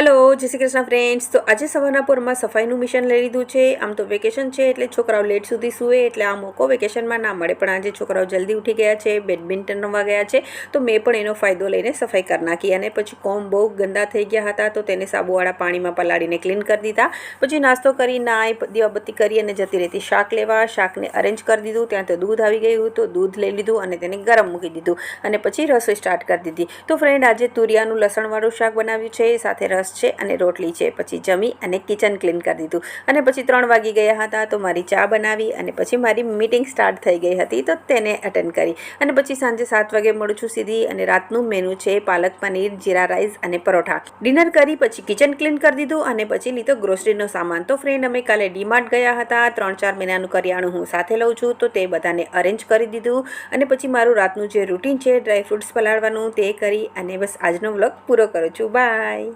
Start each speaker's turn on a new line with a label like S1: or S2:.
S1: Hello जय Shri Krishna friends. तो आज सवाરના પોરમાં સફાઈનું મિશન લઈ લીધું છે। આમ તો વેકેશન છે એટલે છોકરાઓ લેટ સુધી સૂવે એટલે આ મોકો વેકેશનમાં ના મળે, પણ આજે છોકરાઓ જલ્દી ઉઠી ગયા છે, બેડમિન્ટન રમવા ગયા છે, તો મેં પણ એનો ફાયદો લઈને સફાઈ કરી નાખી। અને પછી કોમ બહુ ગંદા થઈ ગયા હતા તો તેને સાબુવાળા પાણીમાં પલાળીને ક્લીન કરી દીધા। પછી નાસ્તો કરી નાઈ દીવાબત્તી કરી અને જતી રહેતી શાક લેવા। શાકને અરેન્જ કરી દીધું, ત્યાં તો દૂધ આવી ગયું તો દૂધ લઈ લીધું અને તેને ગરમ મૂકી દીધું અને પછી રસોઈ સ્ટાર્ટ કરી દીધી। તો ફ્રેન્ડ આજે તુરિયાનું લસણવાળું શાક બનાવ્યું છે, સાથે રસ છે અને રોટલી છે। પછી જમી અને કિચન ક્લીન કરી દીધું અને પછી 3 વાગી ગયા હતા તો મારી ચા બનાવી અને પછી મારી મીટિંગ સ્ટાર્ટ થઈ ગઈ હતી તો તેને અટેન્ડ કરી અને પછી સાંજે 7 વાગે મળું છું સીધી। અને રાતનું મેનુ છે પાલક પનીર, જીરા રાઈસ અને પરોઠા। ડિનર કરી પછી કિચન ક્લીન કરી દીધું અને પછી લીધો ગ્રોસરીનો સામાન। તો ફ્રેન્ડ અમે કાલે ડીમાર્ટ ગયા હતા, 3-4 મહિનાનું કરિયાણું હું સાથે લઉં છું તો તે બધાને અરેન્જ કરી દીધું અને પછી મારું રાતનું જે રૂટીન છે ડ્રાય ફ્રૂટ્સ પલાળવાનું તે કરી અને બસ આજનો વ્લોગ પૂરો કરું છું। બાય।